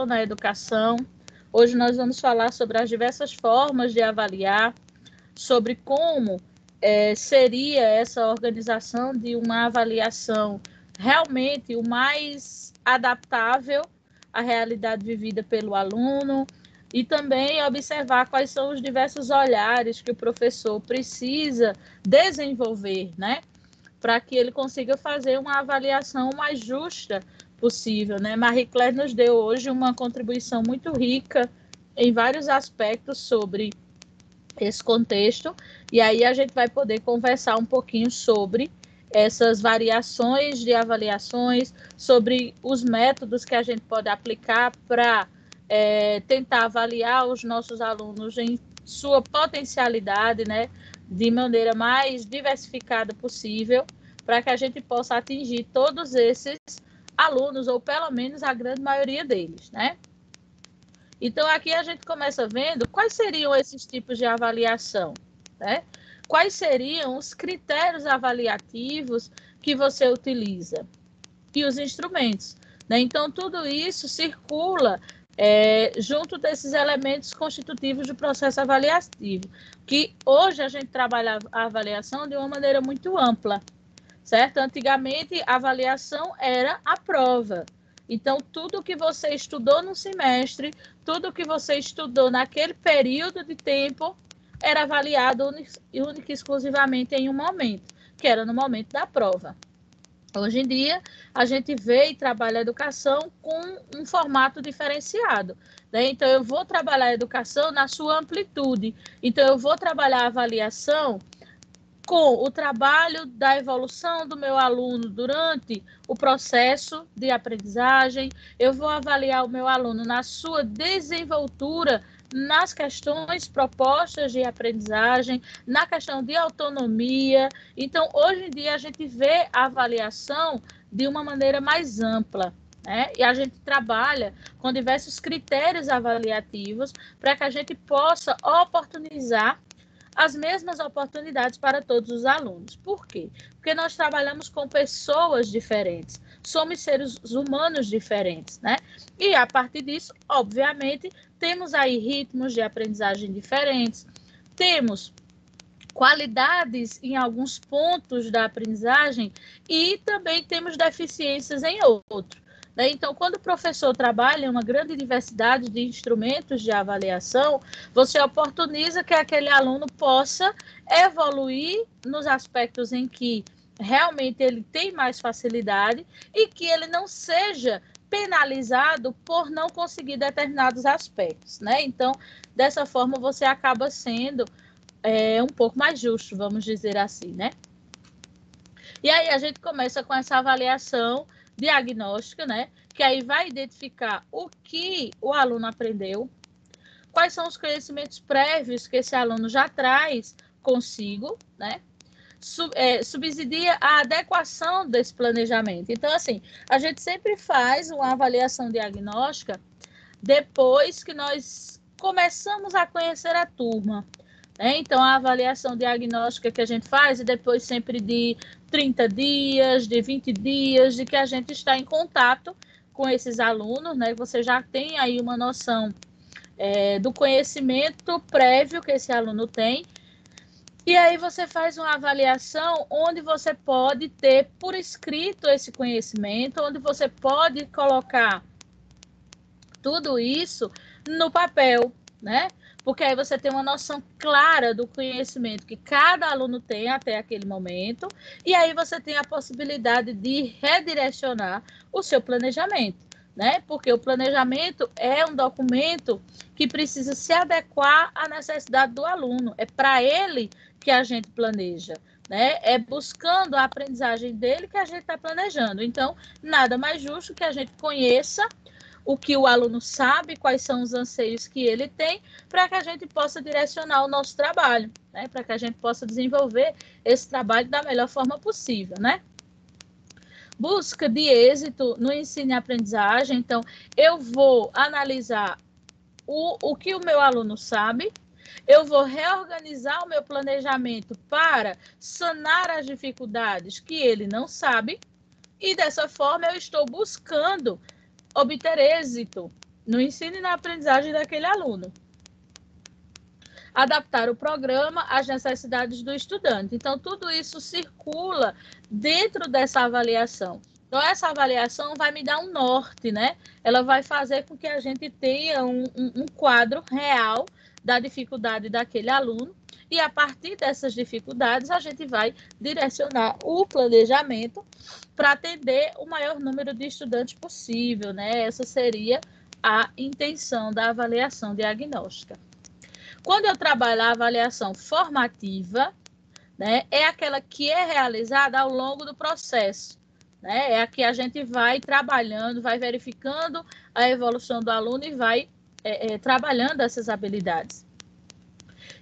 na educação. Hoje nós vamos falar sobre as diversas formas de avaliar, sobre como seria essa organização de uma avaliação realmente o mais adaptável à realidade vivida pelo aluno, e também observar quais são os diversos olhares que o professor precisa desenvolver, né, para que ele consiga fazer uma avaliação mais justa possível, né? Marie Claire nos deu hoje uma contribuição muito rica em vários aspectos sobre esse contexto, e aí a gente vai poder conversar um pouquinho sobre essas variações de avaliações, sobre os métodos que a gente pode aplicar para tentar avaliar os nossos alunos em sua potencialidade, né, de maneira mais diversificada possível, para que a gente possa atingir todos esses alunos, ou pelo menos a grande maioria deles, né? Então, aqui a gente começa vendo quais seriam esses tipos de avaliação, né? Quais seriam os critérios avaliativos que você utiliza e os instrumentos, né? Então, tudo isso circula junto desses elementos constitutivos do processo avaliativo, que hoje a gente trabalha a avaliação de uma maneira muito ampla, certo? Antigamente, a avaliação era a prova. Então, tudo que você estudou no semestre, tudo que você estudou naquele período de tempo, era avaliado única e exclusivamente em um momento, que era no momento da prova. Hoje em dia, a gente vê e trabalha a educação com um formato diferenciado, né? Então, eu vou trabalhar a educação na sua amplitude. Então, eu vou trabalhar a avaliação com o trabalho da evolução do meu aluno durante o processo de aprendizagem. Eu vou avaliar o meu aluno na sua desenvoltura nas questões propostas de aprendizagem, na questão de autonomia. Então, hoje em dia, a gente vê a avaliação de uma maneira mais ampla, né? E a gente trabalha com diversos critérios avaliativos para que a gente possa oportunizar as mesmas oportunidades para todos os alunos. Por quê? Porque nós trabalhamos com pessoas diferentes, somos seres humanos diferentes, né? E a partir disso, obviamente, temos aí ritmos de aprendizagem diferentes, temos qualidades em alguns pontos da aprendizagem e também temos deficiências em outros. Então, quando o professor trabalha em uma grande diversidade de instrumentos de avaliação, você oportuniza que aquele aluno possa evoluir nos aspectos em que realmente ele tem mais facilidade e que ele não seja penalizado por não conseguir determinados aspectos, né? Então, dessa forma, você acaba sendo um pouco mais justo, vamos dizer assim, né? E aí a gente começa com essa avaliação diagnóstica, né? Que aí vai identificar o que o aluno aprendeu, quais são os conhecimentos prévios que esse aluno já traz consigo, né? Subsidia a adequação desse planejamento. Então, assim, a gente sempre faz uma avaliação diagnóstica depois que nós começamos a conhecer a turma. Então, a avaliação diagnóstica que a gente faz, e depois sempre de 30 dias, de 20 dias, de que a gente está em contato com esses alunos, né? Você já tem aí uma noção do conhecimento prévio que esse aluno tem, e aí você faz uma avaliação onde você pode ter por escrito esse conhecimento, onde você pode colocar tudo isso no papel, né? Porque aí você tem uma noção clara do conhecimento que cada aluno tem até aquele momento, e aí você tem a possibilidade de redirecionar o seu planejamento, né? Porque o planejamento é um documento que precisa se adequar à necessidade do aluno, é para ele que a gente planeja, né? É buscando a aprendizagem dele que a gente está planejando. Então, nada mais justo que a gente conheça o que o aluno sabe, quais são os anseios que ele tem, para que a gente possa direcionar o nosso trabalho, né? Para que a gente possa desenvolver esse trabalho da melhor forma possível, né? Busca de êxito no ensino e aprendizagem. Então, eu vou analisar o que o meu aluno sabe, eu vou reorganizar o meu planejamento para sanar as dificuldades que ele não sabe, e dessa forma eu estou buscando obter êxito no ensino e na aprendizagem daquele aluno. Adaptar o programa às necessidades do estudante. Então, tudo isso circula dentro dessa avaliação. Então, essa avaliação vai me dar um norte, né? Ela vai fazer com que a gente tenha um quadro real da dificuldade daquele aluno, e a partir dessas dificuldades a gente vai direcionar o planejamento para atender o maior número de estudantes possível, né? Essa seria a intenção da avaliação diagnóstica. Quando eu trabalho a avaliação formativa, né, é aquela que é realizada ao longo do processo, né? É a que a gente vai trabalhando, vai verificando a evolução do aluno e vai trabalhando essas habilidades.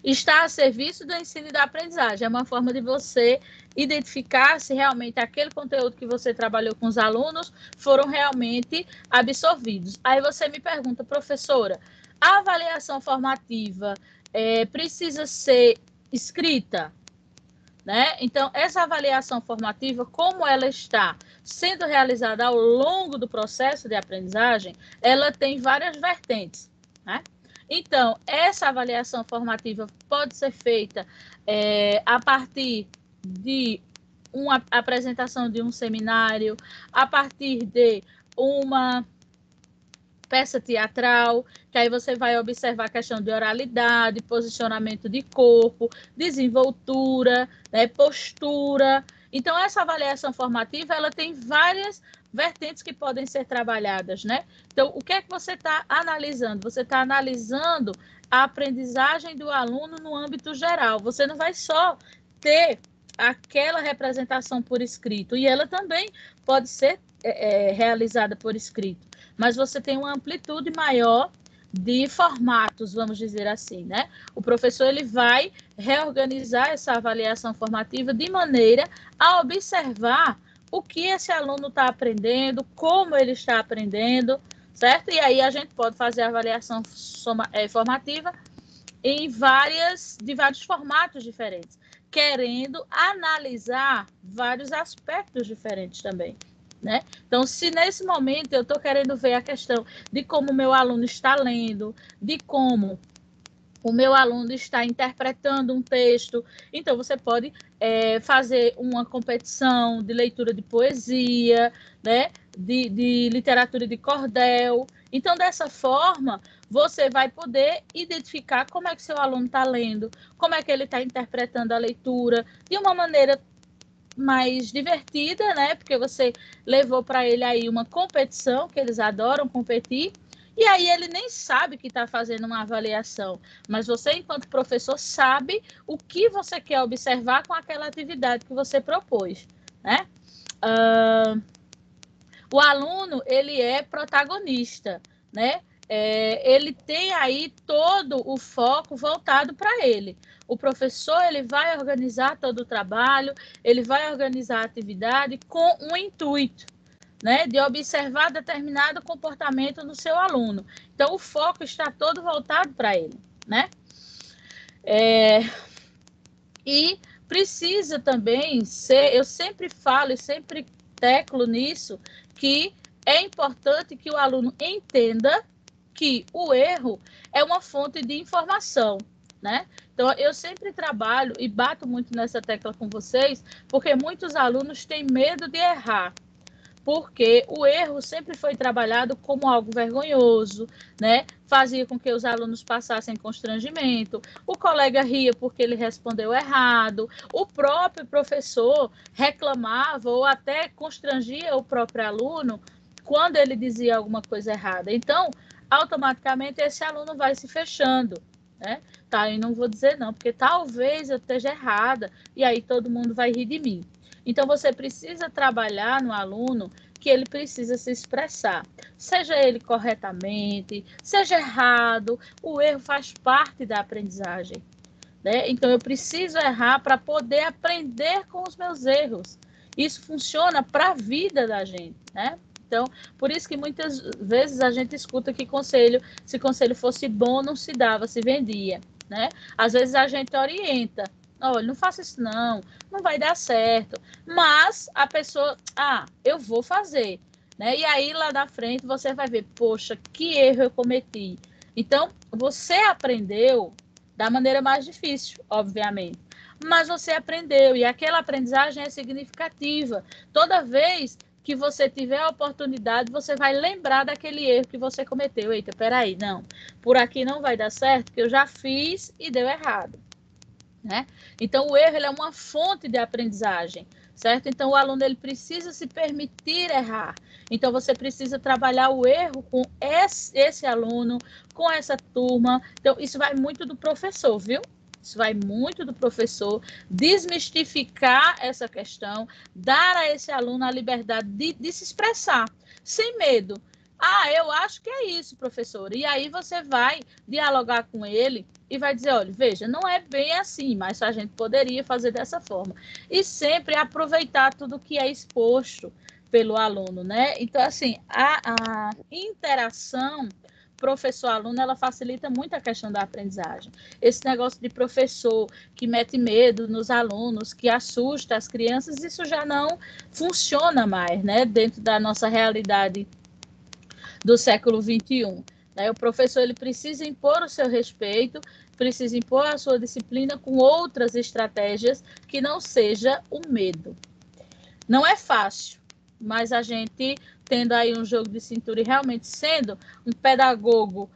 Está a serviço do ensino e da aprendizagem. É uma forma de você identificar se realmente aquele conteúdo que você trabalhou com os alunos foram realmente absorvidos. Aí você me pergunta, professora, a avaliação formativa precisa ser escrita? Né? Então, essa avaliação formativa, como ela está sendo realizada ao longo do processo de aprendizagem, ela tem várias vertentes, né? Então, essa avaliação formativa pode ser feita a partir de uma apresentação de um seminário, a partir de uma peça teatral, que aí você vai observar a questão de oralidade, posicionamento de corpo, desenvoltura, né, postura. Então, essa avaliação formativa, ela tem várias vertentes que podem ser trabalhadas, né? Então, o que é que você está analisando? Você está analisando a aprendizagem do aluno no âmbito geral. Você não vai só ter aquela representação por escrito, e ela também pode ser realizada por escrito, mas você tem uma amplitude maior de formatos, vamos dizer assim, né? O professor ele vai reorganizar essa avaliação formativa de maneira a observar o que esse aluno está aprendendo, como ele está aprendendo, certo? E aí a gente pode fazer a avaliação formativa em de vários formatos diferentes, querendo analisar vários aspectos diferentes também, né? Então, se nesse momento eu estou querendo ver a questão de como o meu aluno está lendo, de como o meu aluno está interpretando um texto, então você pode fazer uma competição de leitura de poesia, né? de literatura de cordel. Então, dessa forma, você vai poder identificar como é que seu aluno está lendo, como é que ele está interpretando a leitura, de uma maneira mais divertida, né? Porque você levou para ele aí uma competição, que eles adoram competir, e aí ele nem sabe que está fazendo uma avaliação, mas você, enquanto professor, sabe o que você quer observar com aquela atividade que você propôs, né? O aluno, ele é protagonista, né? Ele tem aí todo o foco voltado para ele. O professor, ele vai organizar todo o trabalho, ele vai organizar a atividade com um intuito, né, de observar determinado comportamento no seu aluno. Então, o foco está todo voltado para ele, né? E precisa também ser, eu sempre falo e sempre teclo nisso, que é importante que o aluno entenda que o erro é uma fonte de informação, né? Então, eu sempre trabalho e bato muito nessa tecla com vocês, porque muitos alunos têm medo de errar, porque o erro sempre foi trabalhado como algo vergonhoso, né? Fazia com que os alunos passassem constrangimento, o colega ria porque ele respondeu errado, o próprio professor reclamava ou até constrangia o próprio aluno quando ele dizia alguma coisa errada. Então, automaticamente esse aluno vai se fechando, né? Tá, eu não vou dizer não, porque talvez eu esteja errada e aí todo mundo vai rir de mim. Então, você precisa trabalhar no aluno que ele precisa se expressar, seja ele corretamente, seja errado, o erro faz parte da aprendizagem, né? Então, eu preciso errar para poder aprender com os meus erros. Isso funciona para a vida da gente, né? Então, por isso que muitas vezes a gente escuta que se conselho fosse bom, não se dava, se vendia, né? Às vezes a gente orienta, olha, não faça isso não vai dar certo. Mas a pessoa, eu vou fazer. né? E aí, lá na frente, você vai ver, poxa, que erro eu cometi. Então, você aprendeu da maneira mais difícil, obviamente, mas você aprendeu, e aquela aprendizagem é significativa. Toda vez que você tiver a oportunidade, você vai lembrar daquele erro que você cometeu. Eita, peraí, não, por aqui não vai dar certo, porque eu já fiz e deu errado, né? Então, o erro ele é uma fonte de aprendizagem, certo? Então, o aluno ele precisa se permitir errar. Então, você precisa trabalhar o erro com esse aluno, com essa turma. Então, isso vai muito do professor, viu? Isso vai muito do professor desmistificar essa questão, dar a esse aluno a liberdade de se expressar, sem medo. Ah, eu acho que é isso, professor. E aí você vai dialogar com ele e vai dizer, olha, veja, não é bem assim, mas a gente poderia fazer dessa forma. E sempre aproveitar tudo que é exposto pelo aluno, né? Então, assim, a interação professor-aluno, ela facilita muito a questão da aprendizagem. Esse negócio de professor que mete medo nos alunos, que assusta as crianças, isso já não funciona mais, né? Dentro da nossa realidade do século XXI. Né? O professor ele precisa impor o seu respeito, precisa impor a sua disciplina com outras estratégias que não seja o medo. Não é fácil, mas a gente tendo aí um jogo de cintura e realmente sendo um pedagogo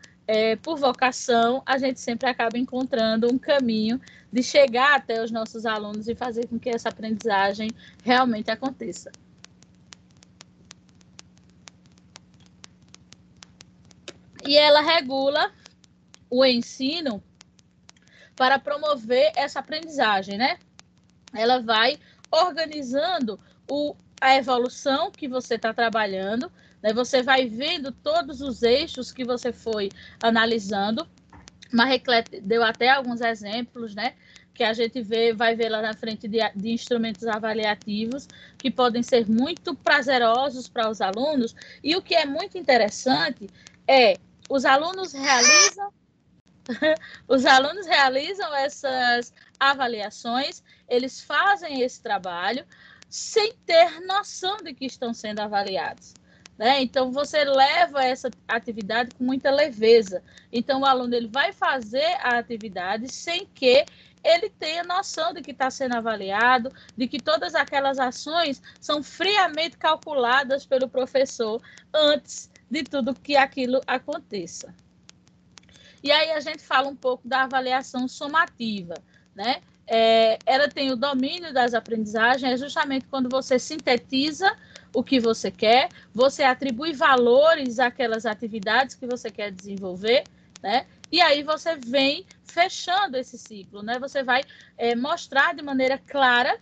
por vocação, a gente sempre acaba encontrando um caminho de chegar até os nossos alunos e fazer com que essa aprendizagem realmente aconteça. E ela regula o ensino para promover essa aprendizagem, né? Ela vai organizando a evolução que você está trabalhando, né? Você vai vendo todos os eixos que você foi analisando. Marreclet deu até alguns exemplos, né? Que a gente vai ver lá na frente de instrumentos avaliativos que podem ser muito prazerosos para os alunos. E o que é muito interessante é os alunos realizam essas avaliações, eles fazem esse trabalho sem ter noção de que estão sendo avaliados. Né? Então, você leva essa atividade com muita leveza. Então, o aluno ele vai fazer a atividade sem que ele tenha noção de que está sendo avaliado, de que todas aquelas ações são friamente calculadas pelo professor antes de tudo que aquilo aconteça. E aí a gente fala um pouco da avaliação somativa, né? Ela tem o domínio das aprendizagens, é justamente quando você sintetiza o que você quer, você atribui valores àquelas atividades que você quer desenvolver, né? E aí você vem fechando esse ciclo, né? Você vai mostrar de maneira clara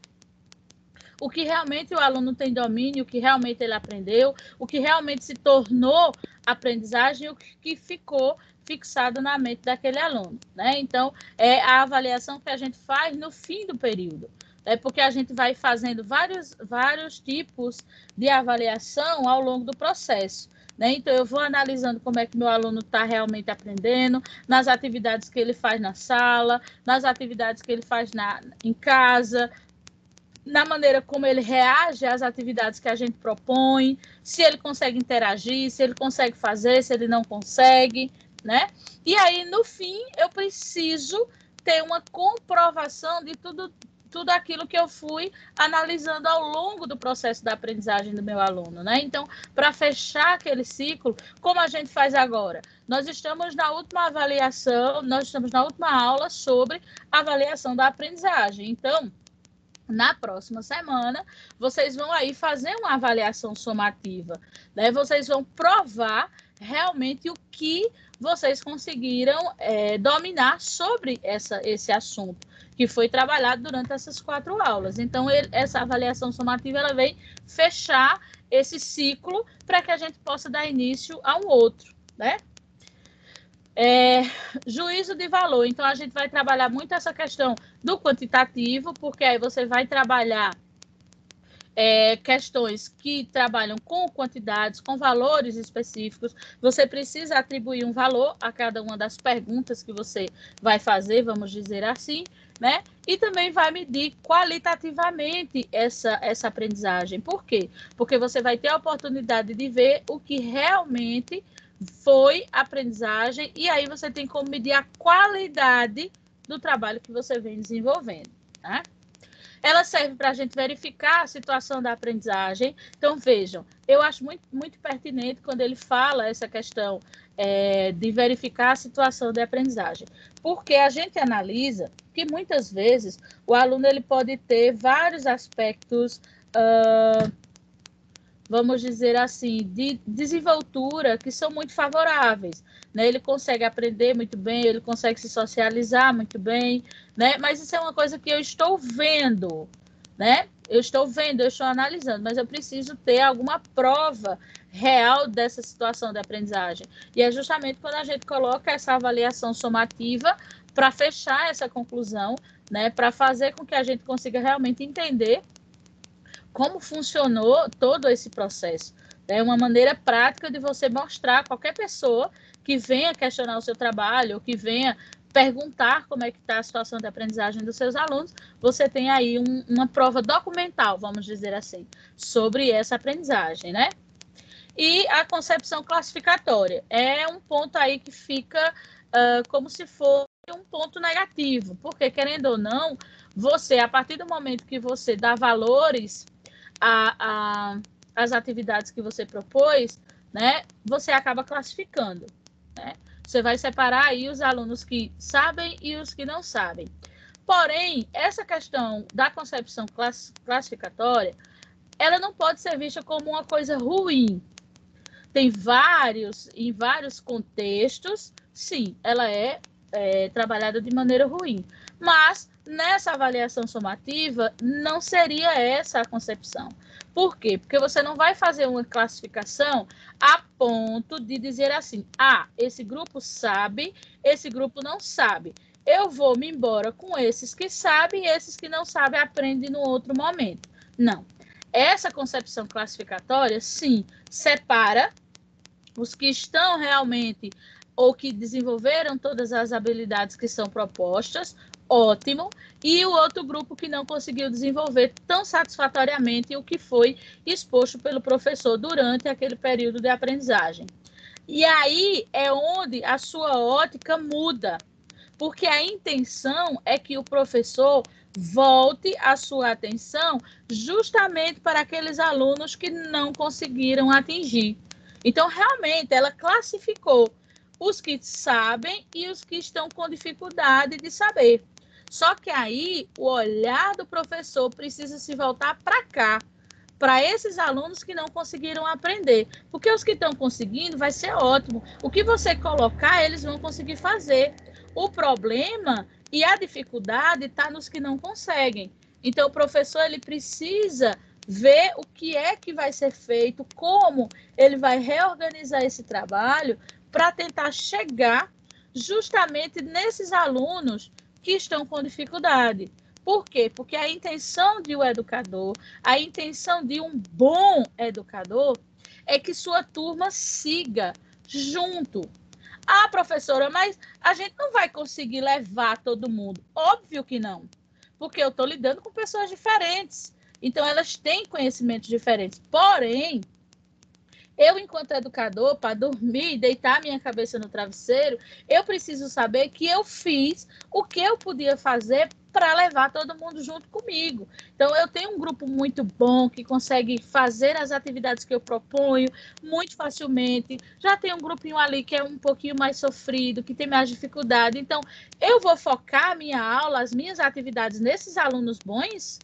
o que realmente o aluno tem domínio, o que realmente ele aprendeu, o que realmente se tornou aprendizagem e o que ficou fixado na mente daquele aluno, né? Então, é a avaliação que a gente faz no fim do período, né? Porque a gente vai fazendo vários tipos de avaliação ao longo do processo. Né? Então, eu vou analisando como é que meu aluno está realmente aprendendo, nas atividades que ele faz na sala, nas atividades que ele faz em casa, na maneira como ele reage às atividades que a gente propõe, se ele consegue interagir, se ele consegue fazer, se ele não consegue, né? E aí, no fim, eu preciso ter uma comprovação de tudo aquilo que eu fui analisando ao longo do processo da aprendizagem do meu aluno, né? Então, para fechar aquele ciclo, como a gente faz agora? Nós estamos na última avaliação, nós estamos na última aula sobre avaliação da aprendizagem. Então, na próxima semana, vocês vão aí fazer uma avaliação somativa, né? Vocês vão provar realmente o que vocês conseguiram dominar sobre esse assunto, que foi trabalhado durante essas 4 aulas. Então, essa avaliação somativa, ela vem fechar esse ciclo para que a gente possa dar início a um outro, né? Juízo de valor. Então, a gente vai trabalhar muito essa questão do quantitativo, porque aí você vai trabalhar questões que trabalham com quantidades, com valores específicos. Você precisa atribuir um valor a cada uma das perguntas que você vai fazer, vamos dizer assim, né? E também vai medir qualitativamente essa aprendizagem. Por quê? Porque você vai ter a oportunidade de ver o que realmente foi aprendizagem, e aí você tem como medir a qualidade do trabalho que você vem desenvolvendo, né? Ela serve para a gente verificar a situação da aprendizagem. Então, vejam, eu acho muito pertinente quando ele fala essa questão de verificar a situação de aprendizagem, porque a gente analisa que muitas vezes o aluno ele pode ter vários aspectos, vamos dizer assim, de desenvoltura que são muito favoráveis, né? Ele consegue aprender muito bem, ele consegue se socializar muito bem, né? Mas isso é uma coisa que eu estou vendo, né? Eu estou analisando, mas eu preciso ter alguma prova real dessa situação de aprendizagem. E é justamente quando a gente coloca essa avaliação somativa para fechar essa conclusão, né? Para fazer com que a gente consiga realmente entender como funcionou todo esse processo. É uma maneira prática de você mostrar a qualquer pessoa que venha questionar o seu trabalho, ou que venha perguntar como é que está a situação de aprendizagem dos seus alunos, você tem aí uma prova documental, vamos dizer assim, sobre essa aprendizagem, né? E a concepção classificatória é um ponto aí que fica como se fosse um ponto negativo, porque, querendo ou não, você, a partir do momento que você dá valores as atividades que você propôs, né, você acaba classificando, né? Você vai separar aí os alunos que sabem e os que não sabem. Porém, essa questão da concepção classificatória, ela não pode ser vista como uma coisa ruim. Em vários contextos, sim, ela é trabalhada de maneira ruim. Mas nessa avaliação somativa, não seria essa a concepção. Por quê? Porque você não vai fazer uma classificação a ponto de dizer assim, esse grupo sabe, esse grupo não sabe. Eu vou me embora com esses que sabem e esses que não sabem aprendem no outro momento. Não. Essa concepção classificatória, sim, separa os que estão realmente ou que desenvolveram todas as habilidades que são propostas, ótimo, e o outro grupo que não conseguiu desenvolver tão satisfatoriamente o que foi exposto pelo professor durante aquele período de aprendizagem. E aí é onde a sua ótica muda, porque a intenção é que o professor volte a sua atenção justamente para aqueles alunos que não conseguiram atingir. Então, realmente, ela classificou os que sabem e os que estão com dificuldade de saber. Só que aí, o olhar do professor precisa se voltar para cá, para esses alunos que não conseguiram aprender. Porque os que estão conseguindo vai ser ótimo. O que você colocar, eles vão conseguir fazer. O problema e a dificuldade está nos que não conseguem. Então, o professor ele precisa ver o que é que vai ser feito, como ele vai reorganizar esse trabalho para tentar chegar justamente nesses alunos que estão com dificuldade. Por quê? Porque a intenção de um educador, a intenção de um bom educador é que sua turma siga junto. Professora, mas a gente não vai conseguir levar todo mundo. Óbvio que não, porque eu estou lidando com pessoas diferentes. Então, elas têm conhecimentos diferentes. Porém, eu, enquanto educador, para dormir e deitar minha cabeça no travesseiro, eu preciso saber que eu fiz o que eu podia fazer para levar todo mundo junto comigo. Então, eu tenho um grupo muito bom que consegue fazer as atividades que eu proponho muito facilmente. Já tem um grupinho ali que é um pouquinho mais sofrido, que tem mais dificuldade. Então, eu vou focar a minha aula, as minhas atividades nesses alunos bons?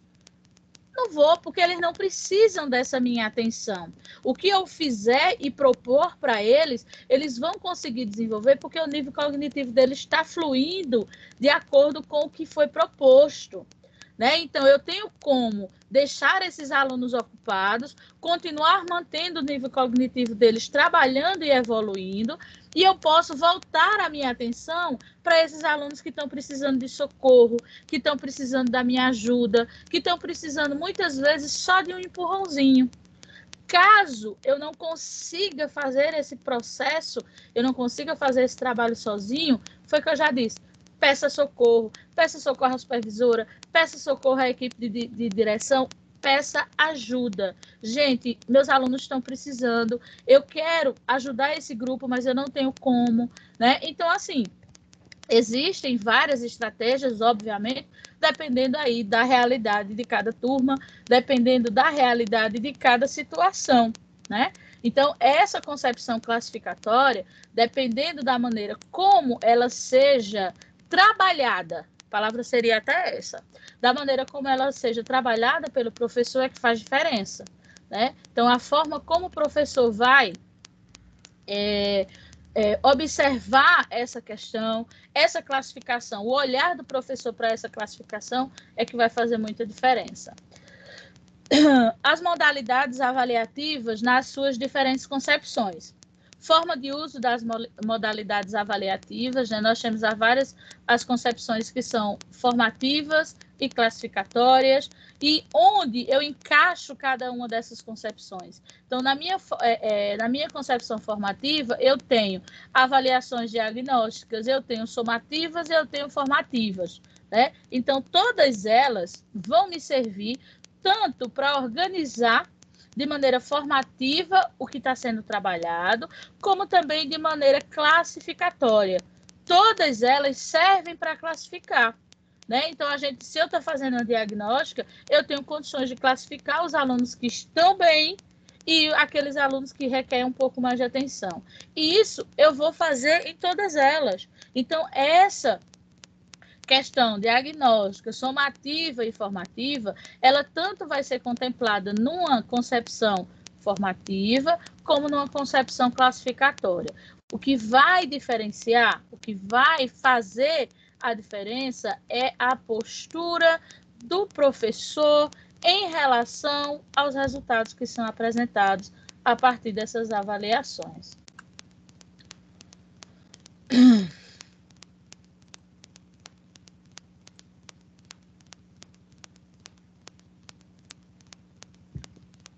Não vou, porque eles não precisam dessa minha atenção. O que eu fizer e propor para eles, eles vão conseguir desenvolver, porque o nível cognitivo deles está fluindo de acordo com o que foi proposto. né? Então, eu tenho como deixar esses alunos ocupados, continuar mantendo o nível cognitivo deles trabalhando e evoluindo, e eu posso voltar a minha atenção para esses alunos que estão precisando de socorro, que estão precisando da minha ajuda, que estão precisando, muitas vezes, só de um empurrãozinho. Caso eu não consiga fazer esse processo, eu não consiga fazer esse trabalho sozinho, foi o que eu já disse, peça socorro à supervisora, peça socorro à equipe de direção, peça ajuda. Gente, meus alunos estão precisando, eu quero ajudar esse grupo, mas eu não tenho como, né? Então, assim, existem várias estratégias, obviamente, dependendo aí da realidade de cada turma, dependendo da realidade de cada situação, né? Então, essa concepção classificatória, dependendo da maneira como ela seja trabalhada, a palavra seria até essa, da maneira como ela seja trabalhada pelo professor é que faz diferença, né? Então, a forma como o professor vai observar essa questão, essa classificação, o olhar do professor para essa classificação é que vai fazer muita diferença. As modalidades avaliativas nas suas diferentes concepções. Forma de uso das modalidades avaliativas, né? Nós temos as concepções que são formativas e classificatórias, e onde eu encaixo cada uma dessas concepções. Então, na minha concepção formativa, eu tenho avaliações diagnósticas, eu tenho somativas e eu tenho formativas, né? Então, todas elas vão me servir tanto para organizar de maneira formativa o que está sendo trabalhado, como também de maneira classificatória. Todas elas servem para classificar, né? Então, se eu estou fazendo a diagnóstica, eu tenho condições de classificar os alunos que estão bem e aqueles alunos que requerem um pouco mais de atenção. E isso eu vou fazer em todas elas. Então, essa questão diagnóstica, somativa e formativa, ela tanto vai ser contemplada numa concepção formativa como numa concepção classificatória. O que vai diferenciar, o que vai fazer a diferença é a postura do professor em relação aos resultados que são apresentados a partir dessas avaliações.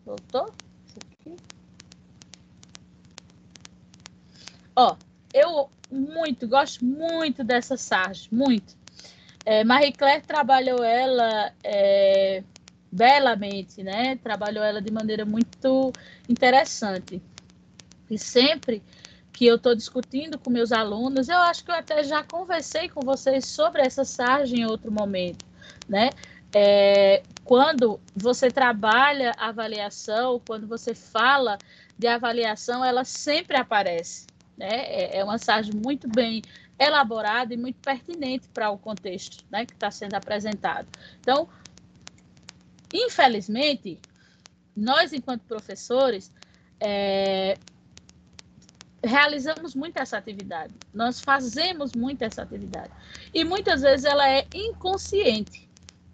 Voltou? Ó, eu gosto muito dessa sarja, muito. Marie Claire trabalhou ela belamente, né? Trabalhou ela de maneira muito interessante. E sempre que eu estou discutindo com meus alunos, eu acho que eu até já conversei com vocês sobre essa sarja em outro momento, né? Quando você trabalha a avaliação, quando você fala de avaliação, ela sempre aparece, né? É uma sarja muito bem elaborada e muito pertinente para o contexto, né, que está sendo apresentado. Então, infelizmente, nós, enquanto professores, realizamos muito essa atividade, nós fazemos muito essa atividade, e muitas vezes ela é inconsciente,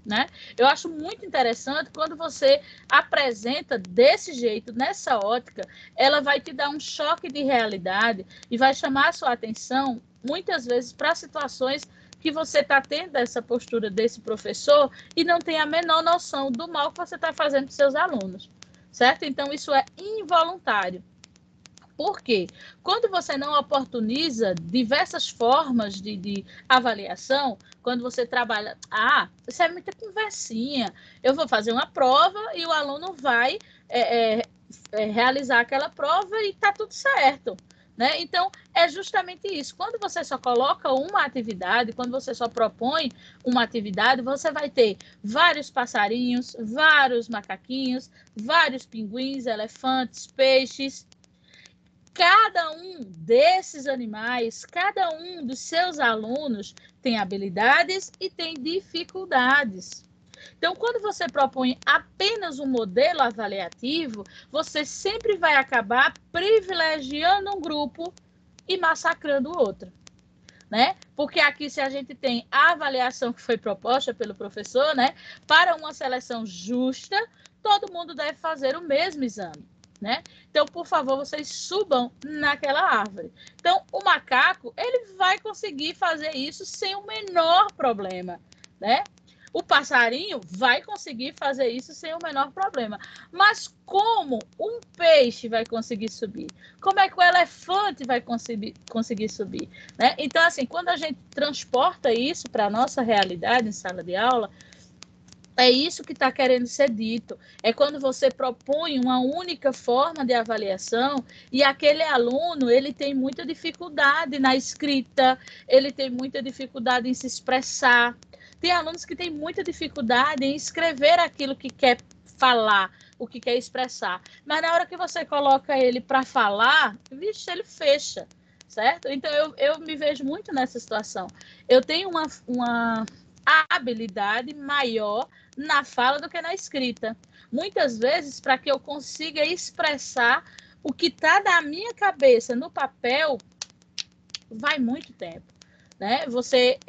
né? Eu acho muito interessante quando você apresenta desse jeito, nessa ótica, ela vai te dar um choque de realidade e vai chamar a sua atenção, muitas vezes, para situações que você está tendo essa postura desse professor e não tem a menor noção do mal que você está fazendo para os seus alunos, certo? Então, isso é involuntário. Por quê? Quando você não oportuniza diversas formas de avaliação, quando você trabalha, isso é muita conversinha, eu vou fazer uma prova e o aluno vai realizar aquela prova e está tudo certo, né? Então, é justamente isso. Quando você só coloca uma atividade, quando você só propõe uma atividade, você vai ter vários passarinhos, vários macaquinhos, vários pinguins, elefantes, peixes. Cada um desses animais, cada um dos seus alunos tem habilidades e tem dificuldades. Então, quando você propõe apenas um modelo avaliativo, você sempre vai acabar privilegiando um grupo e massacrando o outro. né? Porque aqui, se a gente tem a avaliação que foi proposta pelo professor, né? Para uma seleção justa, todo mundo deve fazer o mesmo exame, né? Então, por favor, vocês subam naquela árvore. Então, o macaco, ele vai conseguir fazer isso sem o menor problema, né? O passarinho vai conseguir fazer isso sem o menor problema. Mas como um peixe vai conseguir subir? Como é que o elefante vai conseguir subir? Né? Então, assim, quando a gente transporta isso para a nossa realidade em sala de aula, é isso que está querendo ser dito. É quando você propõe uma única forma de avaliação e aquele aluno, ele tem muita dificuldade na escrita, ele tem muita dificuldade em se expressar. Tem alunos que têm muita dificuldade em escrever aquilo que quer falar, o que quer expressar. Mas na hora que você coloca ele para falar, vixe, ele fecha, certo? Então, eu me vejo muito nessa situação. Eu tenho uma habilidade maior na fala do que na escrita. Muitas vezes, para que eu consiga expressar o que está na minha cabeça no papel, vai muito tempo. Né? Você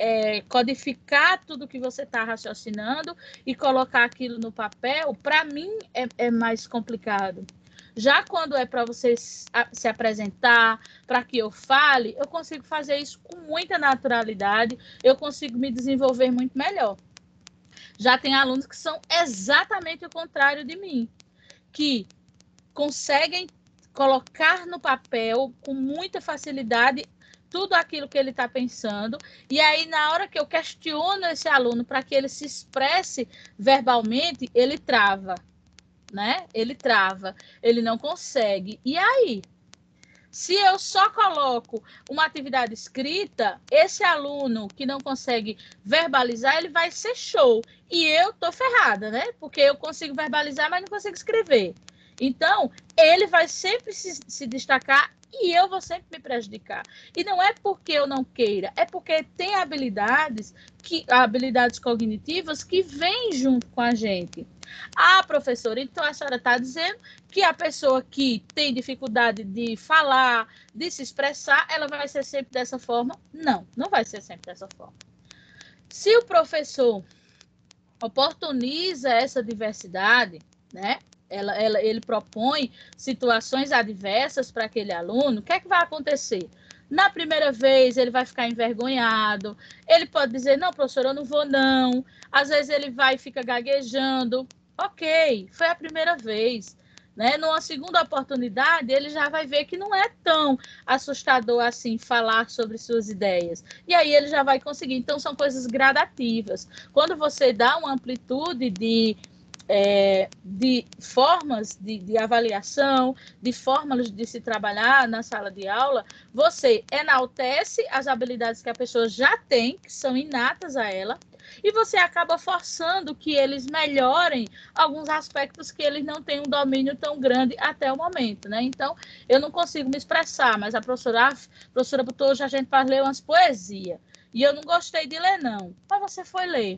codificar tudo que você está raciocinando e colocar aquilo no papel, para mim é mais complicado. Já quando é para você se apresentar, para que eu fale, eu consigo fazer isso com muita naturalidade, eu consigo me desenvolver muito melhor. Já tem alunos que são exatamente o contrário de mim, que conseguem colocar no papel com muita facilidade tudo aquilo que ele está pensando, e aí na hora que eu questiono esse aluno para que ele se expresse verbalmente, ele trava, né? Ele trava, ele não consegue. E aí? Se eu só coloco uma atividade escrita, esse aluno que não consegue verbalizar, ele vai ser show. E eu tô ferrada, né? Porque eu consigo verbalizar, mas não consigo escrever. Então, ele vai sempre se destacar e eu vou sempre me prejudicar. E não é porque eu não queira, é porque tem habilidades cognitivas que vêm junto com a gente. Ah, professora, então a senhora está dizendo que a pessoa que tem dificuldade de falar, de se expressar, ela vai ser sempre dessa forma? Não, não vai ser sempre dessa forma. Se o professor oportuniza essa diversidade, né? Ele propõe situações adversas para aquele aluno, o que é que vai acontecer? Na primeira vez, ele vai ficar envergonhado, ele pode dizer, não, professor, eu não vou não. Às vezes ele vai e fica gaguejando. Ok, foi a primeira vez. Né? Numa segunda oportunidade, ele já vai ver que não é tão assustador assim falar sobre suas ideias. E aí ele já vai conseguir. Então, são coisas gradativas. Quando você dá uma amplitude de formas de avaliação, de formas de se trabalhar na sala de aula, você enaltece as habilidades que a pessoa já tem, que são inatas a ela, e você acaba forçando que eles melhorem alguns aspectos que eles não têm um domínio tão grande até o momento, né? Então, eu não consigo me expressar, mas a professora botou hoje a gente para ler umas poesias, e eu não gostei de ler, não. Mas você foi ler.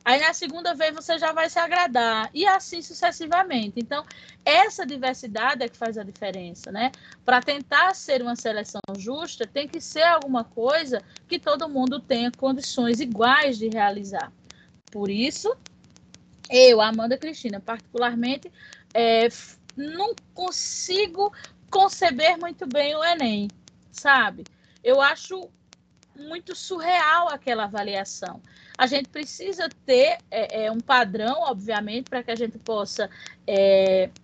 Aí, na segunda vez, você já vai se agradar, e assim sucessivamente. Então, essa diversidade é que faz a diferença, né? Para tentar ser uma seleção justa, tem que ser alguma coisa que todo mundo tenha condições iguais de realizar. Por isso, eu, Amanda Cristina, particularmente, não consigo conceber muito bem o Enem, sabe? Eu acho muito surreal aquela avaliação. A gente precisa ter um padrão, obviamente, para que a gente possa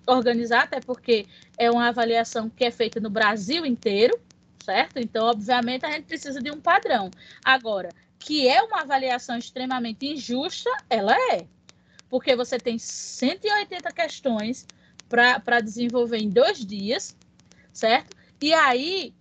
organizar, até porque é uma avaliação que é feita no Brasil inteiro, certo? Então, obviamente, a gente precisa de um padrão. Agora, que é uma avaliação extremamente injusta, ela é. Porque você tem 180 questões para desenvolver em 2 dias, certo? E aí,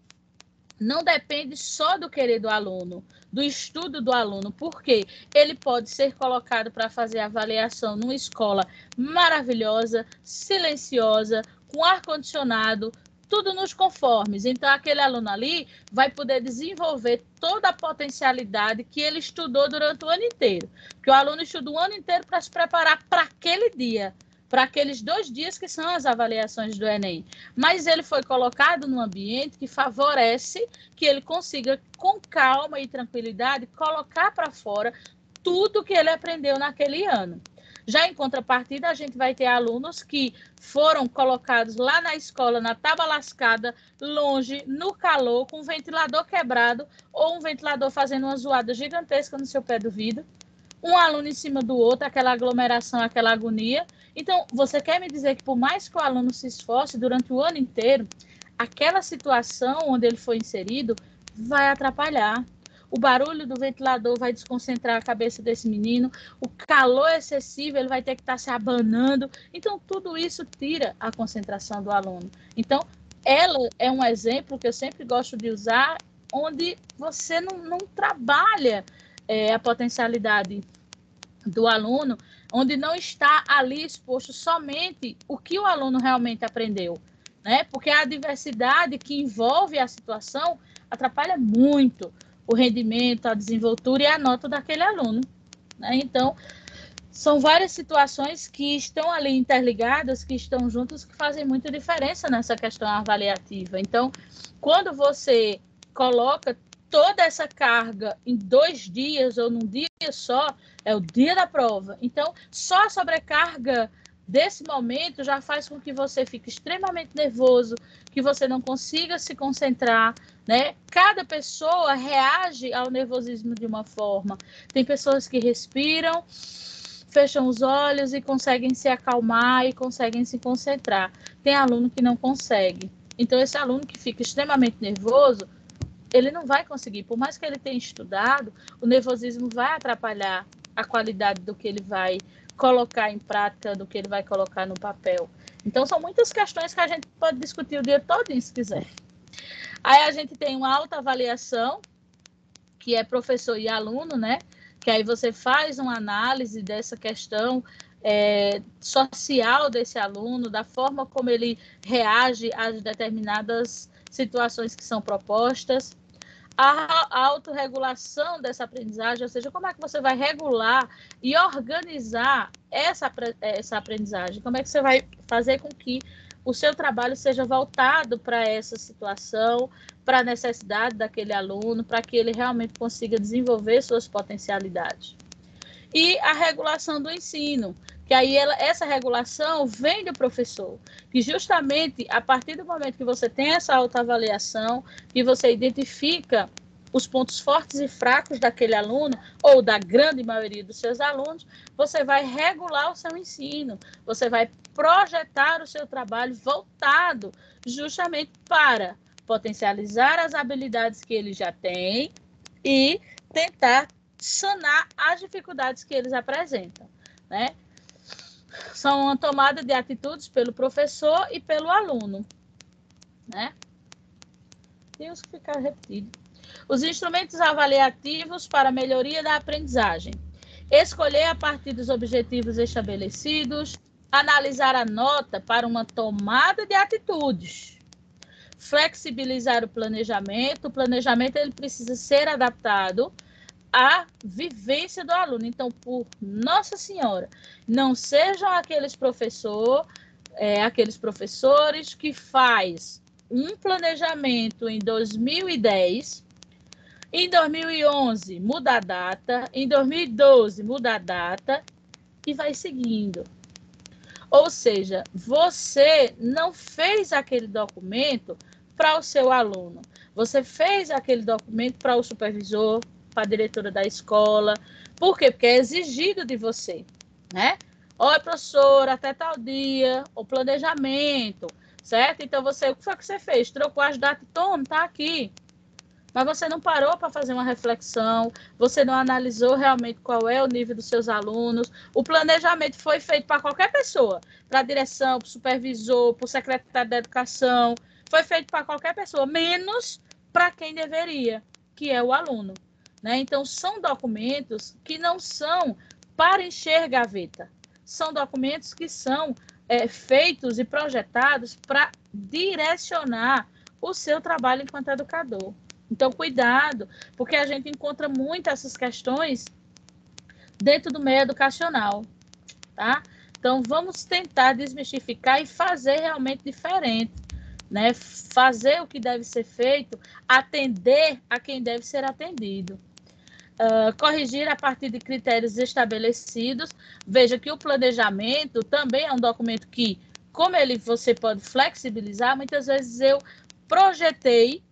não depende só do querer do aluno, do estudo do aluno, porque ele pode ser colocado para fazer avaliação numa escola maravilhosa, silenciosa, com ar-condicionado, tudo nos conformes. Então, aquele aluno ali vai poder desenvolver toda a potencialidade que ele estudou durante o ano inteiro. Porque o aluno estuda o ano inteiro para se preparar para aquele dia, para aqueles 2 dias que são as avaliações do Enem. Mas ele foi colocado num ambiente que favorece que ele consiga, com calma e tranquilidade, colocar para fora tudo que ele aprendeu naquele ano. Já em contrapartida, a gente vai ter alunos que foram colocados lá na escola, na tábua lascada, longe, no calor, com um ventilador quebrado ou um ventilador fazendo uma zoada gigantesca no seu pé do vidro, um aluno em cima do outro, aquela aglomeração, aquela agonia. Então, você quer me dizer que por mais que o aluno se esforce durante o ano inteiro, aquela situação onde ele foi inserido vai atrapalhar. O barulho do ventilador vai desconcentrar a cabeça desse menino, o calor excessivo, ele vai ter que estar se abanando. Então, tudo isso tira a concentração do aluno. Então, ela é um exemplo que eu sempre gosto de usar, onde você não trabalha a potencialidade do aluno, onde não está ali exposto somente o que o aluno realmente aprendeu, né? Porque a diversidade que envolve a situação atrapalha muito o rendimento, a desenvoltura e a nota daquele aluno, né? Então, são várias situações que estão ali interligadas, que estão juntas, que fazem muita diferença nessa questão avaliativa. Então, quando você coloca toda essa carga em 2 dias ou num dia só, é o dia da prova. Então, só a sobrecarga desse momento já faz com que você fique extremamente nervoso, que você não consiga se concentrar, né? Cada pessoa reage ao nervosismo de uma forma. Tem pessoas que respiram, fecham os olhos e conseguem se acalmar e conseguem se concentrar. Tem aluno que não consegue. Então, esse aluno que fica extremamente nervoso, ele não vai conseguir. Por mais que ele tenha estudado, o nervosismo vai atrapalhar a qualidade do que ele vai colocar em prática, do que ele vai colocar no papel. Então, são muitas questões que a gente pode discutir o dia todo, se quiser. Aí a gente tem uma autoavaliação, que é professor e aluno, né? Que aí você faz uma análise dessa questão social desse aluno, da forma como ele reage às determinadas situações que são propostas. A autorregulação dessa aprendizagem, ou seja, como é que você vai regular e organizar essa aprendizagem? Como é que você vai fazer com que o seu trabalho seja voltado para essa situação, para a necessidade daquele aluno, para que ele realmente consiga desenvolver suas potencialidades? E a regulação do ensino, que aí essa regulação vem do professor, que justamente a partir do momento que você tem essa autoavaliação, que você identifica os pontos fortes e fracos daquele aluno, ou da grande maioria dos seus alunos, você vai regular o seu ensino, você vai projetar o seu trabalho voltado justamente para potencializar as habilidades que ele já tem e tentar sanar as dificuldades que eles apresentam, né? São uma tomada de atitudes pelo professor e pelo aluno, né? Tem os que ficaram repetidos. Os instrumentos avaliativos para a melhoria da aprendizagem. Escolher a partir dos objetivos estabelecidos, analisar a nota para uma tomada de atitudes, flexibilizar o planejamento. O planejamento ele precisa ser adaptado à vivência do aluno. Então, por Nossa Senhora, não sejam aqueles professores que faz um planejamento em 2010, em 2011 muda a data, em 2012 muda a data e vai seguindo. Ou seja, você não fez aquele documento para o seu aluno, você fez aquele documento para o supervisor, para a diretora da escola. Por quê? Porque é exigido de você, né? Olha, professor, até tal dia, o planejamento, certo? Então, o que foi que você fez? Trocou as datas, toma, tá aqui. Mas você não parou para fazer uma reflexão, você não analisou realmente qual é o nível dos seus alunos. O planejamento foi feito para qualquer pessoa, para a direção, para o supervisor, para o secretário da educação, foi feito para qualquer pessoa, menos para quem deveria, que é o aluno, né? Então, são documentos que não são para encher gaveta, são documentos que são feitos e projetados para direcionar o seu trabalho enquanto educador. Então, cuidado, porque a gente encontra muito essas questões dentro do meio educacional, tá? Então, vamos tentar desmistificar e fazer realmente diferente, né? Fazer o que deve ser feito, atender a quem deve ser atendido. Corrigir a partir de critérios estabelecidos. Veja que o planejamento também é um documento que, como você pode flexibilizar, muitas vezes eu projetei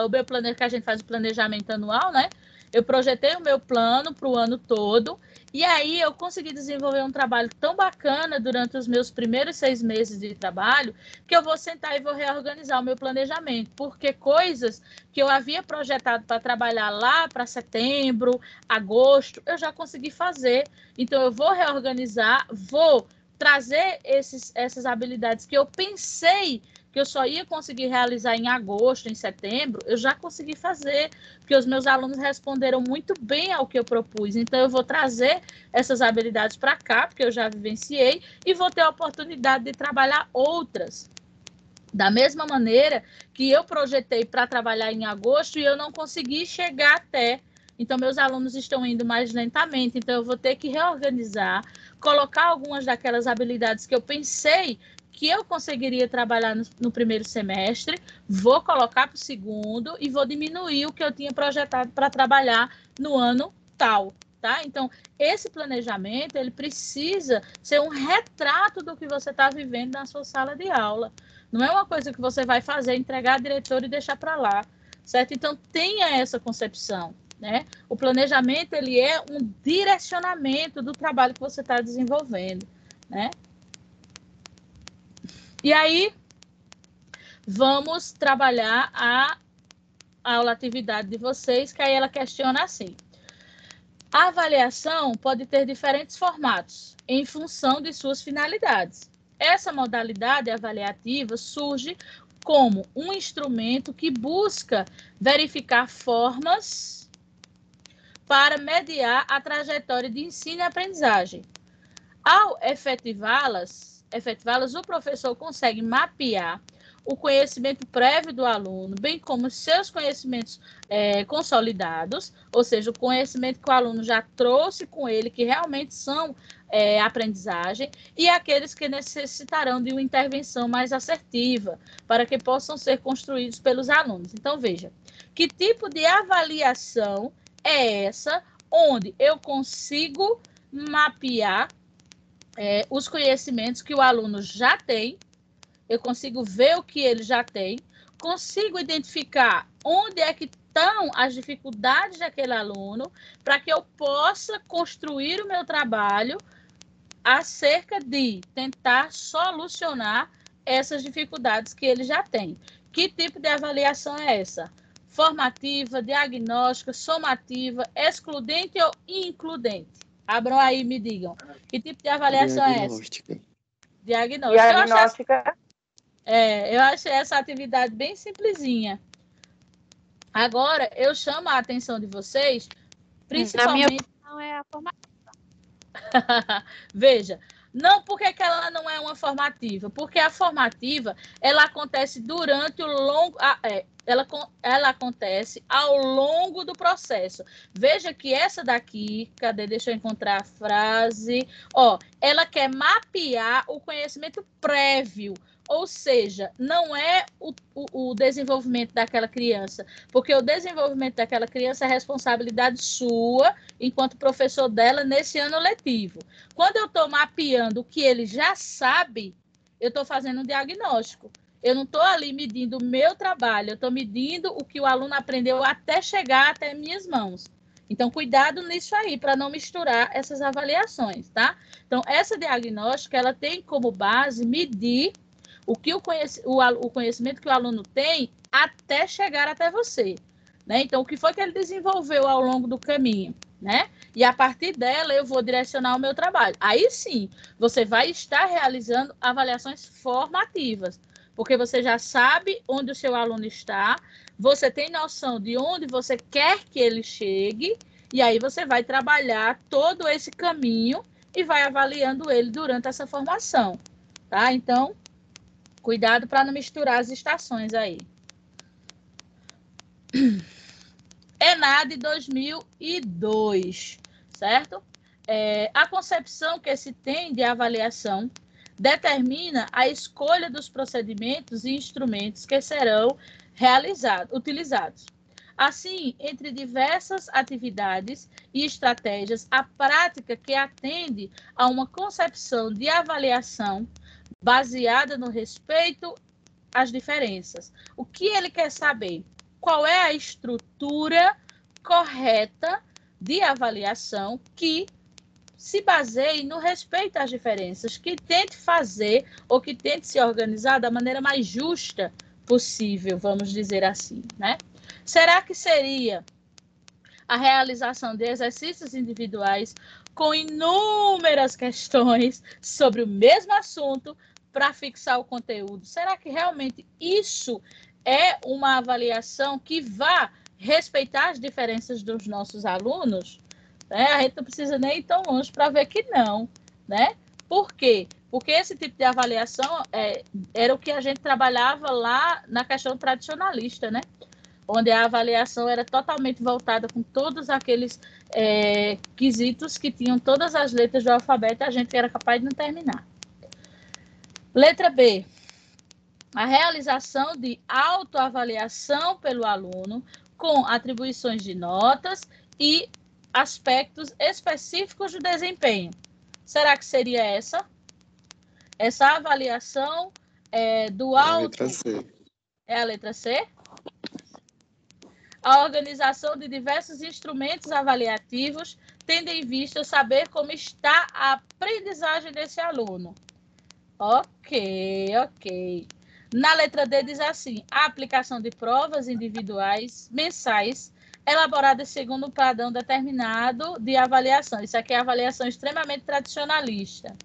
o meu plano, que a gente faz o planejamento anual, né? Eu projetei o meu plano para o ano todo, e aí eu consegui desenvolver um trabalho tão bacana durante os meus primeiros 6 meses de trabalho, que eu vou sentar e vou reorganizar o meu planejamento, porque coisas que eu havia projetado para trabalhar lá para setembro, agosto, eu já consegui fazer. Então, eu vou reorganizar, vou trazer essas habilidades que eu pensei que eu só ia conseguir realizar em agosto, em setembro, eu já consegui fazer, porque os meus alunos responderam muito bem ao que eu propus. Então, eu vou trazer essas habilidades para cá, porque eu já vivenciei, e vou ter a oportunidade de trabalhar outras. Da mesma maneira que eu projetei para trabalhar em agosto e eu não consegui chegar até. Então, meus alunos estão indo mais lentamente, então eu vou ter que reorganizar, colocar algumas daquelas habilidades que eu pensei que eu conseguiria trabalhar no primeiro semestre, vou colocar para o segundo e vou diminuir o que eu tinha projetado para trabalhar no ano tal, tá? Então, esse planejamento, ele precisa ser um retrato do que você está vivendo na sua sala de aula. Não é uma coisa que você vai fazer, entregar a diretora e deixar para lá, certo? Então, tenha essa concepção, né? O planejamento, ele é um direcionamento do trabalho que você está desenvolvendo, né? E aí, vamos trabalhar a aula atividade de vocês, que aí ela questiona assim. A avaliação pode ter diferentes formatos, em função de suas finalidades. Essa modalidade avaliativa surge como um instrumento que busca verificar formas para mediar a trajetória de ensino e aprendizagem. Ao efetivá-las, o professor consegue mapear o conhecimento prévio do aluno, bem como seus conhecimentos consolidados, ou seja, o conhecimento que o aluno já trouxe com ele, que realmente são aprendizagem, e aqueles que necessitarão de uma intervenção mais assertiva, para que possam ser construídos pelos alunos. Então, veja, que tipo de avaliação é essa, onde eu consigo mapear os conhecimentos que o aluno já tem, eu consigo ver o que ele já tem, consigo identificar onde é que estão as dificuldades daquele aluno, para que eu possa construir o meu trabalho acerca de tentar solucionar essas dificuldades que ele já tem. Que tipo de avaliação é essa? Formativa, diagnóstica, somativa, excludente ou includente? Abram aí e me digam. Que tipo de avaliação é essa? Diagnóstica. Eu achei essa atividade bem simplesinha. Agora, eu chamo a atenção de vocês, principalmente... Na minha opinião, é a formativa. Veja, não, por que ela não é uma formativa? Porque a formativa, ela acontece durante o longo... ela acontece ao longo do processo. Veja que essa daqui, cadê? Deixa eu encontrar a frase. Ela quer mapear o conhecimento prévio, ou seja, não é o desenvolvimento daquela criança, porque o desenvolvimento daquela criança é responsabilidade sua, enquanto professor dela, nesse ano letivo. Quando eu estou mapeando o que ele já sabe, eu estou fazendo um diagnóstico. Eu não estou ali medindo o meu trabalho, eu estou medindo o que o aluno aprendeu até chegar até minhas mãos. Então, cuidado nisso aí, para não misturar essas avaliações, tá? Então, essa diagnóstica, ela tem como base medir o conhecimento que o aluno tem até chegar até você, né? Então, o que foi que ele desenvolveu ao longo do caminho, né? E a partir dela, eu vou direcionar o meu trabalho. Aí sim, você vai estar realizando avaliações formativas, porque você já sabe onde o seu aluno está, você tem noção de onde você quer que ele chegue, e aí você vai trabalhar todo esse caminho e vai avaliando ele durante essa formação, tá? Então, cuidado para não misturar as estações aí. ENAD 2002, certo? A concepção que se tem de avaliação determina a escolha dos procedimentos e instrumentos que serão utilizados. Assim, entre diversas atividades e estratégias, a prática que atende a uma concepção de avaliação baseada no respeito às diferenças. O que ele quer saber? Qual é a estrutura correta de avaliação que se baseie no respeito às diferenças, que tente fazer ou que tente se organizar da maneira mais justa possível, vamos dizer assim, né? Será que seria a realização de exercícios individuais com inúmeras questões sobre o mesmo assunto para fixar o conteúdo? Será que realmente isso é uma avaliação que vá respeitar as diferenças dos nossos alunos? A gente não precisa nem ir tão longe para ver que não, né? Por quê? Porque esse tipo de avaliação era o que a gente trabalhava lá na questão tradicionalista, né? Onde a avaliação era totalmente voltada com todos aqueles quesitos que tinham todas as letras do alfabeto e a gente era capaz de não terminar. Letra B. A realização de autoavaliação pelo aluno com atribuições de notas e aspectos específicos do desempenho. Será que seria essa? Essa avaliação do auto... A letra C. É a letra C? A organização de diversos instrumentos avaliativos tendo em vista saber como está a aprendizagem desse aluno. Ok. Na letra D diz assim, a aplicação de provas individuais mensais elaboradas segundo um padrão determinado de avaliação. Isso aqui é avaliação extremamente tradicionalista.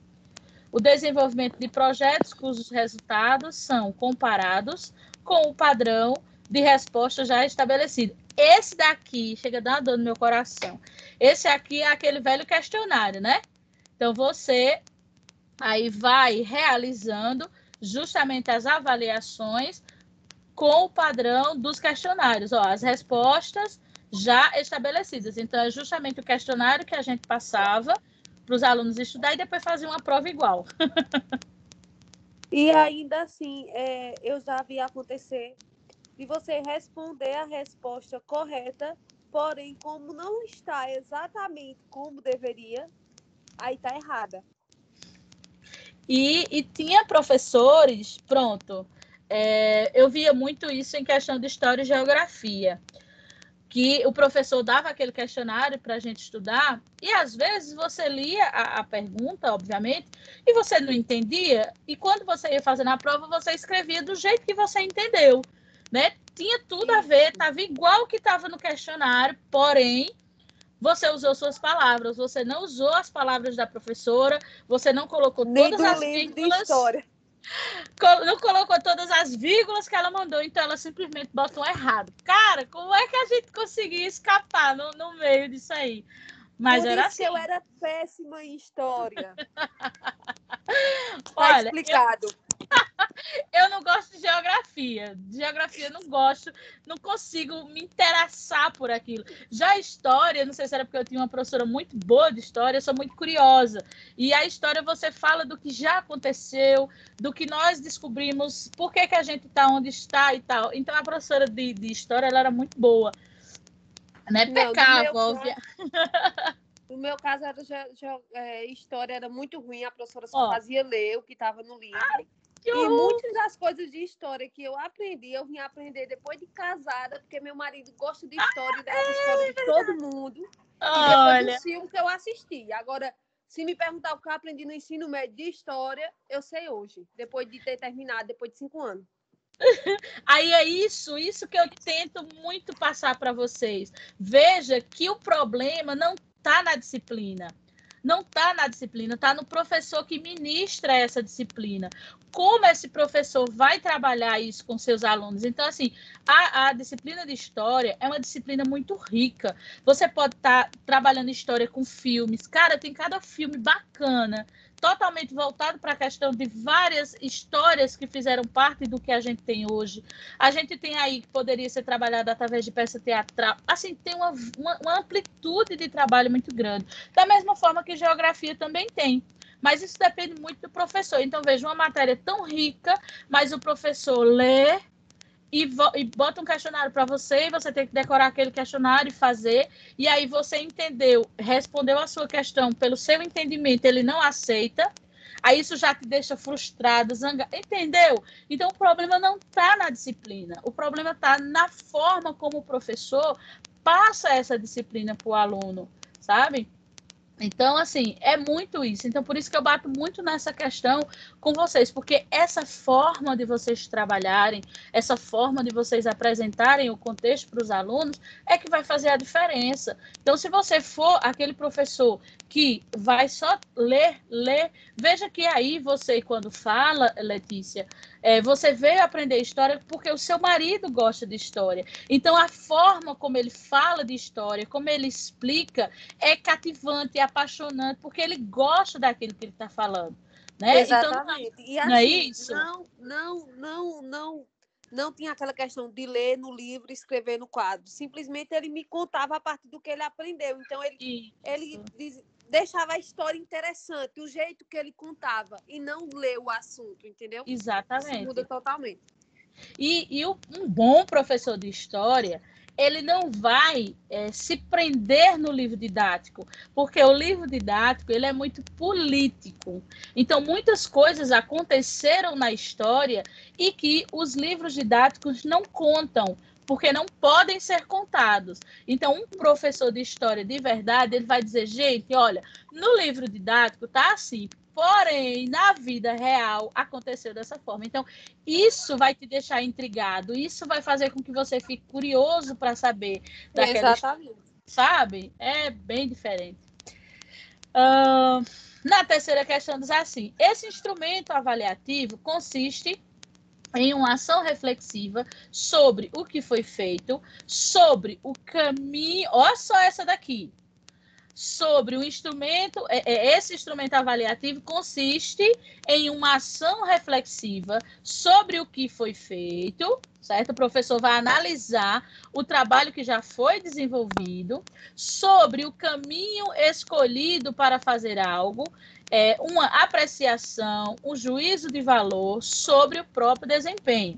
O desenvolvimento de projetos cujos resultados são comparados com o padrão de resposta já estabelecido. Esse daqui, chega a dar uma dor no meu coração. Esse aqui é aquele velho questionário, né? Então, você aí vai realizando justamente as avaliações com o padrão dos questionários. As respostas já estabelecidas. Então, é justamente o questionário que a gente passava para os alunos estudar e depois fazer uma prova igual. E ainda assim, eu já vi acontecer de você responder a resposta correta, porém, como não está exatamente como deveria, aí está errada. E tinha professores, pronto, eu via muito isso em questão de história e geografia, que o professor dava aquele questionário para a gente estudar, e às vezes você lia a pergunta, obviamente, e você não entendia, e quando você ia fazer na prova, você escrevia do jeito que você entendeu, né? Tinha tudo a ver, estava igual que estava no questionário, porém, você usou suas palavras, você não usou as palavras da professora, você não colocou Nem todas as livro vírgulas. De história. Não colocou todas as vírgulas que ela mandou, então ela simplesmente botou errado. Cara, como é que a gente conseguia escapar no meio disso aí? Mas Por era isso assim. que eu era péssima em história. Olha, explicado. Eu não gosto de geografia. Geografia eu não gosto, não consigo me interessar por aquilo. Já história, não sei se era porque eu tinha uma professora muito boa de história, eu sou muito curiosa. E a história você fala do que já aconteceu, do que nós descobrimos, por que a gente está onde está e tal. Então a professora de história ela era muito boa. Né? Pecava, óbvio. No meu caso, história era muito ruim, a professora só fazia ler o que estava no livro. Ai, e muitas das coisas de história que eu aprendi, eu vim aprender depois de casada, porque meu marido gosta de história, das histórias de todo mundo. E depois do filme que eu assisti. Agora, se me perguntar o que eu aprendi no ensino médio de história, eu sei hoje, depois de ter terminado, depois de 5 anos. Aí é isso que eu tento muito passar para vocês. Veja que o problema não está na disciplina. Não está na disciplina, está no professor que ministra essa disciplina. Como esse professor vai trabalhar isso com seus alunos? Então, assim, a disciplina de história é uma disciplina muito rica. Você pode estar trabalhando história com filmes. Cara, tem cada filme bacana. totalmente voltado para a questão de várias histórias que fizeram parte do que a gente tem hoje. A gente tem aí que poderia ser trabalhado através de peça teatral. Assim, tem uma amplitude de trabalho muito grande. Da mesma forma que geografia também tem. Mas isso depende muito do professor. Então, veja, uma matéria tão rica, mas o professor lê e bota um questionário para você, e você tem que decorar aquele questionário e fazer, e aí você entendeu, respondeu a sua questão pelo seu entendimento, ele não aceita, aí isso já te deixa frustrado, zangado, entendeu? Então o problema não está na disciplina, o problema está na forma como o professor passa essa disciplina para o aluno, sabe? Então, assim, é muito isso. Então, por isso que eu bato muito nessa questão com vocês, porque essa forma de vocês trabalharem, essa forma de vocês apresentarem o contexto para os alunos, é que vai fazer a diferença. Então, se você for aquele professor que vai só ler, veja que aí você, quando fala, Letícia, você veio aprender história porque o seu marido gosta de história. Então, a forma como ele fala de história, como ele explica, é cativante, é apaixonante, porque ele gosta daquilo que ele está falando. Né? Exatamente. Então, e assim, não é isso? Não tinha aquela questão de ler no livro, escrever no quadro. Simplesmente ele me contava a partir do que ele aprendeu. Então, ele deixava a história interessante, o jeito que ele contava, e não ler o assunto, entendeu? Exatamente. Isso muda totalmente. E um bom professor de história, ele não vai se prender no livro didático, porque o livro didático ele é muito político. Então, muitas coisas aconteceram na história e que os livros didáticos não contam, porque não podem ser contados. Então, um professor de história de verdade, ele vai dizer, gente, olha, no livro didático tá assim, porém, na vida real, aconteceu dessa forma. Então, isso vai te deixar intrigado, isso vai fazer com que você fique curioso para saber daquela história, sabe? É bem diferente. Na terceira questão diz assim, esse instrumento avaliativo consiste em uma ação reflexiva sobre o que foi feito, sobre o caminho, olha só essa daqui, sobre o instrumento, esse instrumento avaliativo consiste em uma ação reflexiva sobre o que foi feito, certo? O professor vai analisar o trabalho que já foi desenvolvido, sobre o caminho escolhido para fazer algo, uma apreciação, um juízo de valor sobre o próprio desempenho.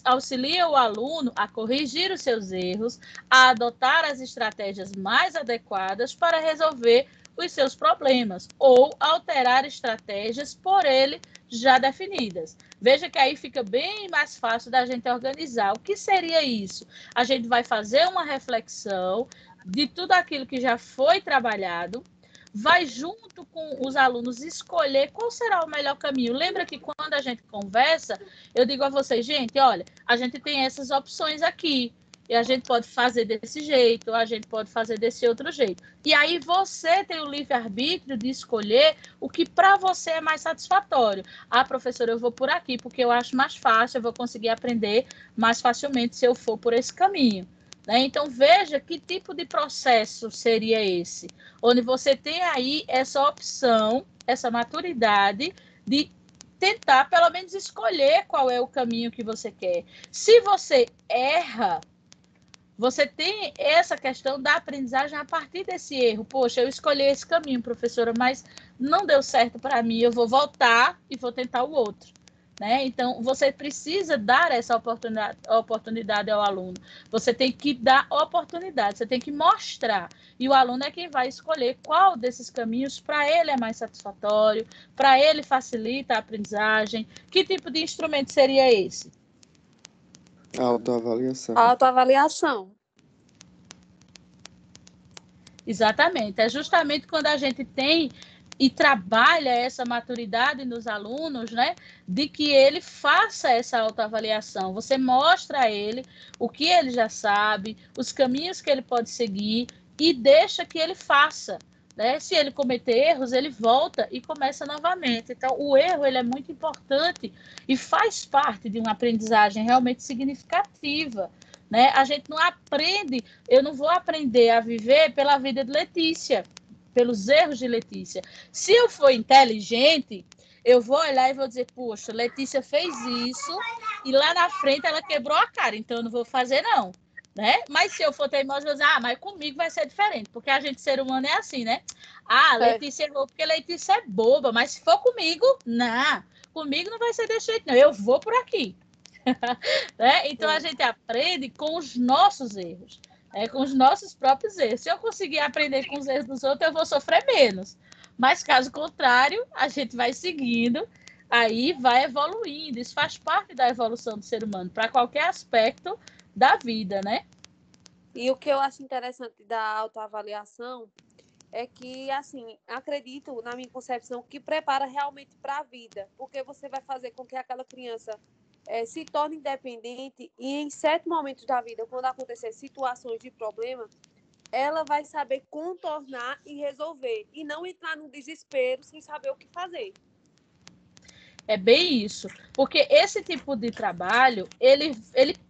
Auxilia o aluno a corrigir os seus erros, a adotar as estratégias mais adequadas para resolver os seus problemas ou alterar estratégias por ele já definidas. Veja que aí fica bem mais fácil da gente organizar. O que seria isso? A gente vai fazer uma reflexão de tudo aquilo que já foi trabalhado, vai junto com os alunos escolher qual será o melhor caminho. Lembra que quando a gente conversa, eu digo a vocês, gente, olha, a gente tem essas opções aqui, e a gente pode fazer desse jeito, a gente pode fazer desse outro jeito. E aí você tem o livre-arbítrio de escolher o que para você é mais satisfatório. Ah, professora, eu vou por aqui, porque eu acho mais fácil, eu vou conseguir aprender mais facilmente se eu for por esse caminho. Né? Então, veja que tipo de processo seria esse, onde você tem aí essa opção, essa maturidade de tentar, pelo menos, escolher qual é o caminho que você quer. Se você erra, você tem essa questão da aprendizagem a partir desse erro. Poxa, eu escolhi esse caminho, professora, mas não deu certo para mim, eu vou voltar e vou tentar o outro. Né? Então, você precisa dar essa oportunidade ao aluno. Você tem que dar oportunidade, você tem que mostrar. E o aluno é quem vai escolher qual desses caminhos para ele é mais satisfatório, para ele facilita a aprendizagem. Que tipo de instrumento seria esse? Autoavaliação. Autoavaliação. Exatamente. É justamente quando a gente tem e trabalha essa maturidade nos alunos, né, de que ele faça essa autoavaliação. Você mostra a ele o que ele já sabe, os caminhos que ele pode seguir e deixa que ele faça. Né? Se ele cometer erros, ele volta e começa novamente. Então, o erro ele é muito importante e faz parte de uma aprendizagem realmente significativa. Né? A gente não aprende, eu não vou aprender a viver pela vida de Letícia. pelos erros de Letícia. Se eu for inteligente, eu vou olhar e vou dizer, poxa, Letícia fez isso e lá na frente ela quebrou a cara, então eu não vou fazer, não. Né? Mas se eu for teimosa, eu vou dizer, mas comigo vai ser diferente, porque a gente, ser humano, é assim, né? Letícia errou porque Letícia é boba, mas se for comigo, não. Comigo não vai ser desse jeito, não. Eu vou por aqui. Né? Então, a gente aprende com os nossos erros, né? Com os nossos próprios erros. Se eu conseguir aprender com os erros dos outros, eu vou sofrer menos. Mas, caso contrário, a gente vai seguindo, aí vai evoluindo. Isso faz parte da evolução do ser humano, para qualquer aspecto da vida, né? E o que eu acho interessante da autoavaliação é que, assim, acredito, na minha concepção, que prepara realmente para a vida, porque você vai fazer com que aquela criança se torne independente e, em certos momentos da vida, quando acontecer situações de problema, ela vai saber contornar e resolver, e não entrar no desespero sem saber o que fazer. É bem isso, porque esse tipo de trabalho, ele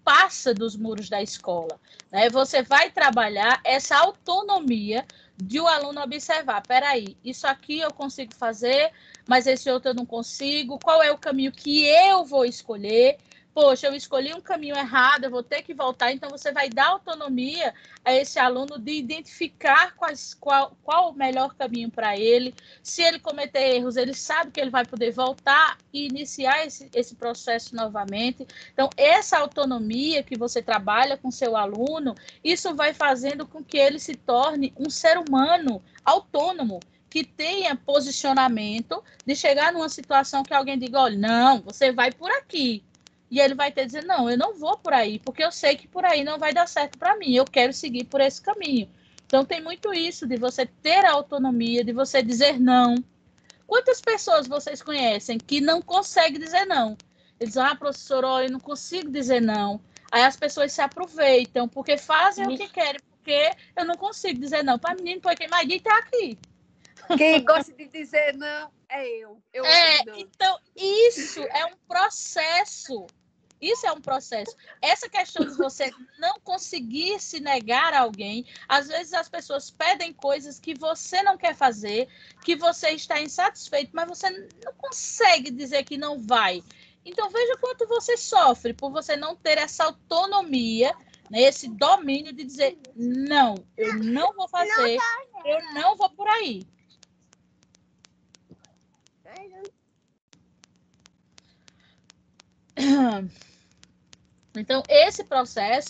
passa dos muros da escola, né? Você vai trabalhar essa autonomia de o aluno observar, peraí, isso aqui eu consigo fazer, mas esse outro eu não consigo, qual é o caminho que eu vou escolher? Poxa, eu escolhi um caminho errado, eu vou ter que voltar, então você vai dar autonomia a esse aluno de identificar qual o melhor caminho para ele. Se ele cometer erros, ele sabe que ele vai poder voltar e iniciar esse processo novamente. Então, essa autonomia que você trabalha com seu aluno, isso vai fazendo com que ele se torne um ser humano autônomo, que tenha posicionamento de chegar numa situação que alguém diga, olha, não, você vai por aqui. E ele vai ter que dizer, não, eu não vou por aí, porque eu sei que por aí não vai dar certo para mim, eu quero seguir por esse caminho. Então, tem muito isso de você ter a autonomia, de você dizer não. Quantas pessoas vocês conhecem que não conseguem dizer não? Eles dizem, professor, eu não consigo dizer não. Aí as pessoas se aproveitam, porque fazem o que querem, porque eu não consigo dizer não. Para menino, porque mais está aqui. Quem gosta de dizer não é eu. Então, isso é um processo. Isso é um processo. Essa questão de você não conseguir se negar a alguém, às vezes as pessoas pedem coisas que você não quer fazer, que você está insatisfeito, mas você não consegue dizer que não vai. Então, veja quanto você sofre por você não ter essa autonomia, né, esse domínio de dizer, não, eu não vou fazer, eu não vou por aí. Então, esse processo